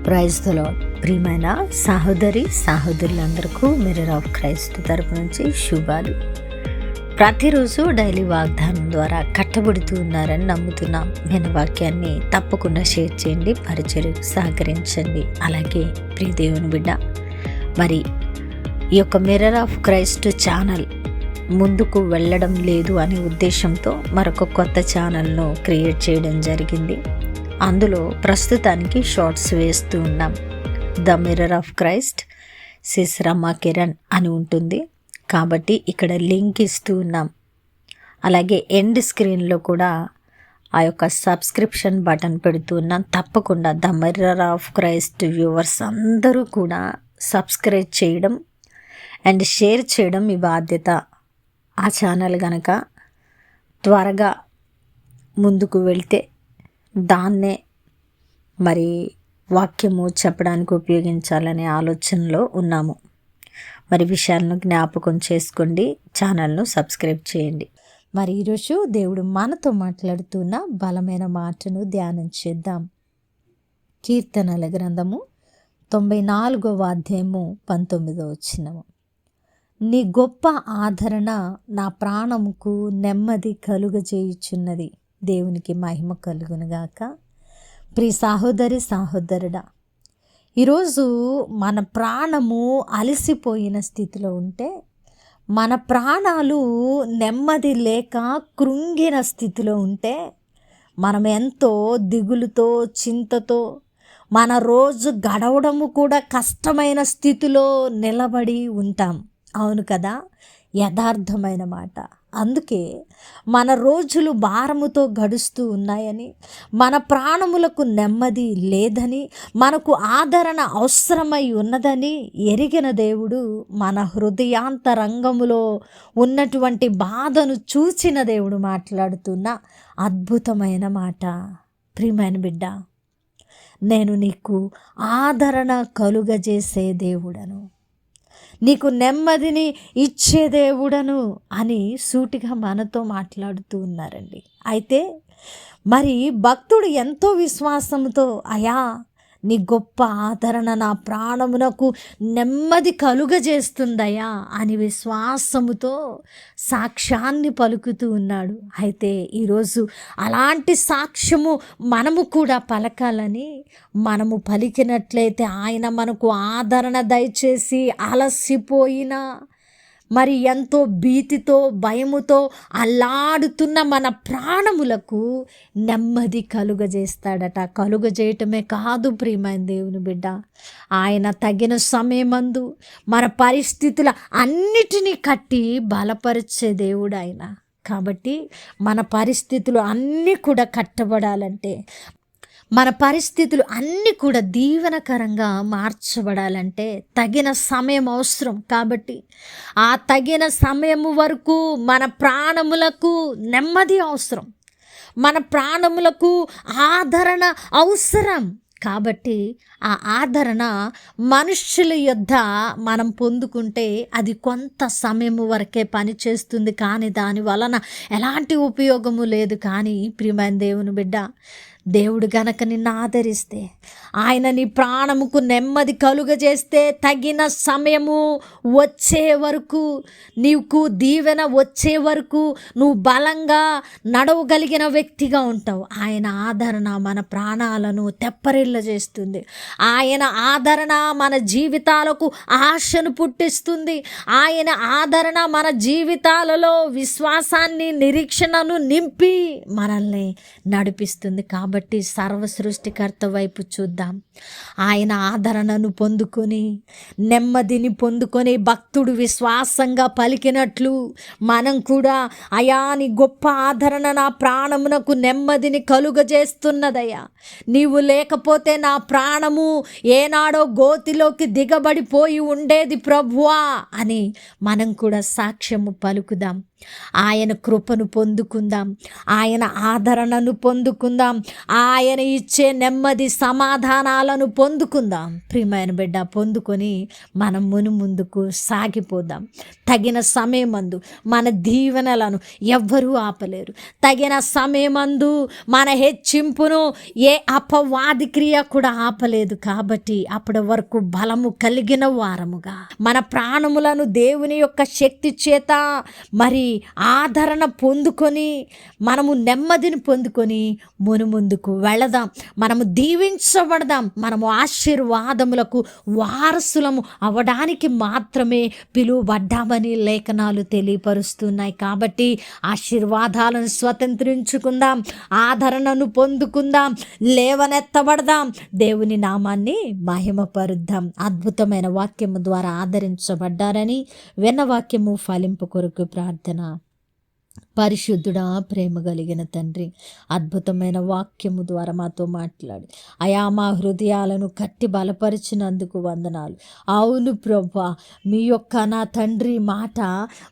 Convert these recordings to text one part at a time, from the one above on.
Praise the lord. ప్రియమైన సహోదరులందరికీ mirror of Christ తరపు నుంచి శుభాలు. ప్రతిరోజు డైలీ వాగ్దానం ద్వారా కట్టబడుతూ ఉన్నారని నమ్ముతున్నాం. నేను వాక్యాన్ని తప్పకుండా షేర్ చేయండి, పరిచర్యకు సహకరించండి. అలాగే ప్రియ దేవుని బిడ్డ, మరి ఈ యొక్క మిర్రర్ ఆఫ్ క్రైస్ట్ ఛానల్ ముందుకు వెళ్ళడం లేదు అనే ఉద్దేశంతో మరొక కొత్త ఛానల్ను క్రియేట్ చేయడం జరిగింది. అందులో ప్రస్తుతానికి షార్ట్స్ వేస్తూ ఉన్నాం. The mirror of crisis Rama Kiran అని ఉంటుంది. కాబట్టి ఇక్కడ లింక్ ఇస్తూ ఉన్నాం. అలాగే ఎండ్ స్క్రీన్లో కూడా ఆ యొక్క సబ్స్క్రిప్షన్ బటన్ పెడుతూ ఉన్నాం. తప్పకుండా the mirror of Christ viewers అందరూ కూడా సబ్స్క్రైబ్ చేయడం అండ్ షేర్ చేయడం మీ బాధ్యత. ఆ ఛానల్ కనుక త్వరగా ముందుకు వెళ్తే దాన్నే మరి వాక్యము చెప్పడానికి ఉపయోగించాలనే ఆలోచనలో ఉన్నాము. మరి విషయాలను జ్ఞాపకం చేసుకోండి, ఛానల్ను సబ్స్క్రైబ్ చేయండి. మరి ఈరోజు దేవుడు మనతో మాట్లాడుతున్న బలమైన మాటను ధ్యానం చేద్దాం. కీర్తనల గ్రంథము 94వ అధ్యాయము 19వ వచనము. నీ గొప్ప ఆదరణ నా ప్రాణముకు నెమ్మది కలుగజేయుచున్నది. దేవునికి మహిమ కలుగునుగాక. ప్రియ సహోదరుడా, ఈరోజు మన ప్రాణము అలసిపోయిన స్థితిలో ఉంటే, మన ప్రాణాలు నెమ్మది లేక కృంగిన స్థితిలో ఉంటే, మనం ఎంతో దిగులుతో చింతతో మన రోజు గడవడము కూడా కష్టమైన స్థితిలో నిలబడి ఉంటాం. అవును కదా, యథార్థమైన మాట. అందుకే మన రోజులు భారముతో గడుస్తూ ఉన్నాయని, మన ప్రాణములకు నెమ్మది లేదని, మనకు ఆదరణ అవసరమై ఉన్నదని ఎరిగిన దేవుడు మన హృదయాంతరంగములో ఉన్నటువంటి బాధను చూచిన దేవుడు మాట్లాడుతున్న అద్భుతమైన మాట. ప్రియమైన బిడ్డ, నేను నీకు ఆదరణ కలుగజేసే దేవుడను, నీకు నెమ్మదిని ఇచ్చే దేవుడను అని సూటిగా మనతో మాట్లాడుతూ ఉన్నారండి. అయితే మరి భక్తుడు ఎంతో విశ్వాసంతో, అయా నీ గొప్ప ఆదరణ నా ప్రాణమునకు నెమ్మది కలుగజేస్తుందయా అని విశ్వాసముతో సాక్ష్యాన్ని పలుకుతూ ఉన్నాడు. అయితే ఈరోజు అలాంటి సాక్ష్యము మనము కూడా పలకాలని, మనము పలికినట్లయితే ఆయన మనకు ఆదరణ దయచేసి అలసిపోయిన, మరి ఎంతో భీతితో భయముతో అల్లాడుతున్న మన ప్రాణములకు నెమ్మది కలుగజేస్తాడట. కలుగజేయటమే కాదు ప్రియమైన దేవుని బిడ్డ, ఆయన తగిన సమయమందు మన పరిస్థితుల అన్నిటినీ కట్టి బలపరిచే దేవుడు ఆయన. కాబట్టి మన పరిస్థితులు అన్నీ కూడా కట్టబడాలంటే, మన పరిస్థితులు అన్నీ కూడా దీవెనకరంగా మార్చబడాలంటే తగిన సమయం అవసరం. కాబట్టి ఆ తగిన సమయం వరకు మన ప్రాణములకు నెమ్మది అవసరం, మన ప్రాణములకు ఆదరణ అవసరం. కాబట్టి ఆ ఆదరణ మనుష్యుల యొద్ద మనం పొందుకుంటే అది కొంత సమయం వరకే పనిచేస్తుంది, కానీ దాని వలన ఎలాంటి ఉపయోగము లేదు. కానీ ప్రియమైన దేవుని బిడ్డ, దేవుడు గనక నిన్ను ఆదరిస్తే, ఆయన నీ ప్రాణముకు నెమ్మది కలుగజేస్తే తగిన సమయము వచ్చే వరకు, నీకు దీవెన వచ్చే వరకు నువ్వు బలంగా నడవగలిగిన వ్యక్తిగా ఉంటావు. ఆయన ఆదరణ మన ప్రాణాలను తెప్పరిల్ల చేస్తుంది. ఆయన ఆదరణ మన జీవితాలకు ఆశను పుట్టిస్తుంది. ఆయన ఆదరణ మన జీవితాలలో విశ్వాసాన్ని, నిరీక్షణను నింపి మనల్ని నడిపిస్తుంది. కాబట్టి సర్వ సృష్టికర్త వైపు చూద్దాం. ఆయన ఆదరణను పొందుకొని నెమ్మదిని పొందుకొని భక్తుడు విశ్వాసంగా పలికినట్లు మనం కూడా, అయా నీ గొప్ప ఆదరణ నా ప్రాణమునకు నెమ్మదిని కలుగజేస్తున్నదయ్యా, నీవు లేకపోతే నా ప్రాణము ఏనాడో గోతిలోకి దిగబడిపోయి ఉండేది ప్రభువా అని మనం కూడా సాక్ష్యము పలుకుదాం. ఆయన కృపను పొందుకుందాం, ఆయన ఆదరణను పొందుకుందాం, ఆయన ఇచ్చే నెమ్మది సమాధానాలను పొందుకుందాం. ప్రియమైన బిడ్డ, పొందుకొని మనం ముందుకు సాగిపోదాం. తగిన సమయమందు మన దీవెనలను ఎవ్వరూ ఆపలేరు. తగిన సమయమందు మన హెచ్చింపును ఏ అపవాది క్రియ కూడా ఆపలేదు. కాబట్టి అప్పటి వరకు బలము కలిగిన వారముగా మన ప్రాణములను దేవుని యొక్క శక్తి చేత మరి ఆదరణ పొందుకొని మనము నెమ్మదిని పొందుకొని ముందుకు వెళదాం. మనము దీవించబడదాం. మనము ఆశీర్వాదములకు వారసులము అవడానికి మాత్రమే పిలువబడ్డామని లేఖనాలు తెలియపరుస్తున్నాయి. కాబట్టి ఆశీర్వాదాలను స్వతంత్రించుకుందాం, ఆదరణను పొందుకుందాం, లేవనెత్తబడదాం, దేవుని నామాన్ని మహిమపరుద్దాం. అద్భుతమైన వాక్యము ద్వారా ఆదరించబడ్డారని విన్న వాక్యము ఫలింపు కొరకు ప్రార్థన. పరిశుద్ధుడా, ప్రేమ కలిగిన తండ్రి, అద్భుతమైన వాక్యము ద్వారా మాతో మాట్లాడి అయా మా హృదయాలను కట్టి బలపరిచినందుకు వందనాలు. అవును ప్రభా, మీ యొక్క నా తండ్రి మాట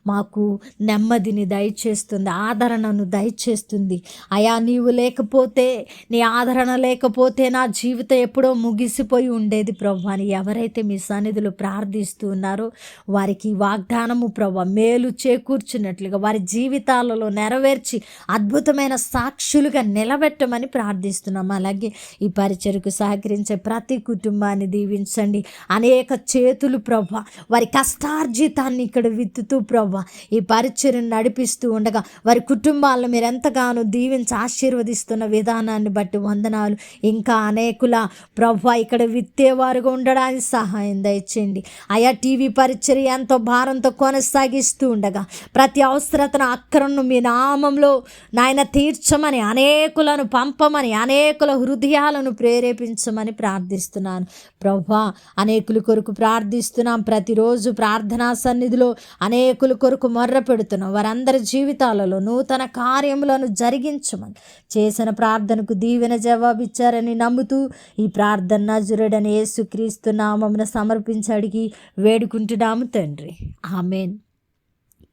మాకు నెమ్మదిని దయచేస్తుంది, ఆదరణను దయచేస్తుంది. అయా నీవు లేకపోతే, నీ ఆదరణ లేకపోతే నా జీవితం ఎప్పుడో ముగిసిపోయి ఉండేది ప్రభా అని ఎవరైతే మీ సన్నిధిలో ప్రార్థిస్తూ ఉన్నారో వారికి వాగ్దానము ప్రభా మేలు చేకూర్చున్నట్లుగా వారి జీవితాలలో నెరవేర్చి అద్భుతమైన సాక్షులుగా నిలబెట్టమని ప్రార్థిస్తున్నాం. అలాగే ఈ పరిచర్కు సహకరించే ప్రతి కుటుంబాన్ని దీవించండి. అనేక చేతులు ప్రభా వారి కష్టార్జితాన్ని ఇక్కడ విత్తుతూ ప్రభా ఈ పరిచర్ను నడిపిస్తూ ఉండగా వారి కుటుంబాలను మీరు ఎంతగానో దీవించి ఆశీర్వదిస్తున్న విధానాన్ని బట్టి వందనాలు. ఇంకా అనేకుల ప్రభా ఇక్కడ విత్తేవారుగా ఉండడానికి సహాయం దయచేయండి. ఆయా టీవీ పరిచర్య ఎంతో భారంతో కొనసాగిస్తూ ఉండగా ప్రతి అవసరతను అక్కరను మీ నామంలో నాయన తీర్చమని, అనేకులను పంపమని, అనేకుల హృదయాలను ప్రేరేపించమని ప్రార్థిస్తున్నాను ప్రభా. అనేకుల కొరకు ప్రార్థిస్తున్నాం. ప్రతిరోజు ప్రార్థనా సన్నిధిలో అనేకుల కొరకు మొర్ర పెడుతున్నాం. వారందరి జీవితాలలో నూతన కార్యములను జరిగించమని, చేసిన ప్రార్థనకు దీవెన జవాబిచ్చారని నమ్ముతూ ఈ ప్రార్థన నజరుడైన యేసుక్రీస్తు నామమున సమర్పించి అడిగి వేడుకుంటున్నాము తండ్రి, ఆమేన్.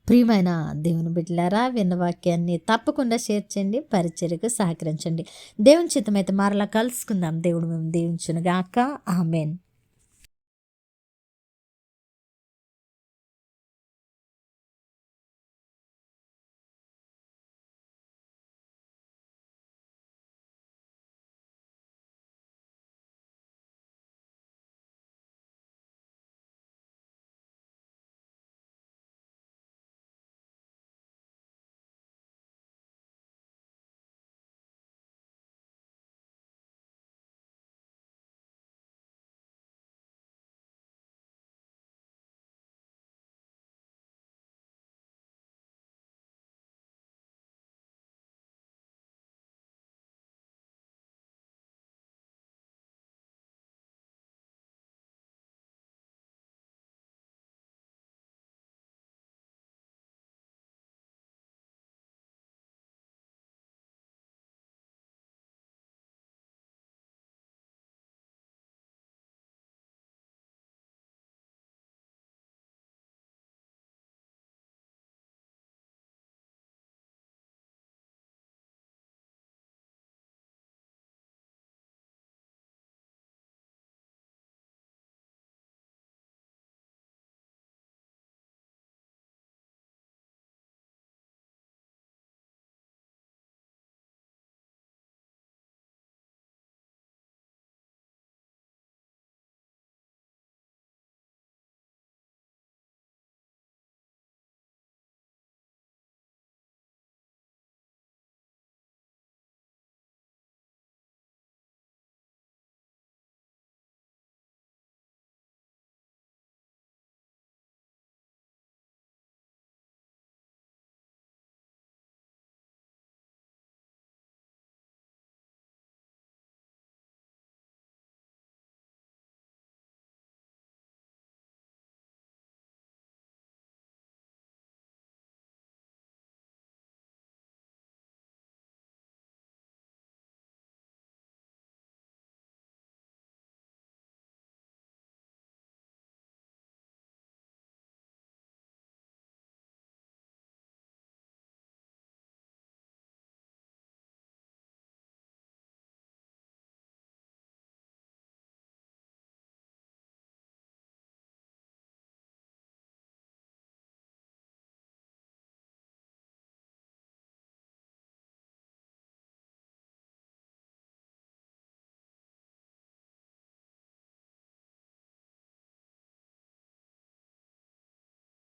ప్రియమైన దేవుని బిడ్డలారా, విన్న వాక్యాన్ని తప్పకుండా షేర్ చేయండి, పరిచర్యకు సహకరించండి. దేవుని చిత్తమైతే మరలా కలుసుకుందాం. దేవుడు మేము దీవించును గాక. ఆమేన్.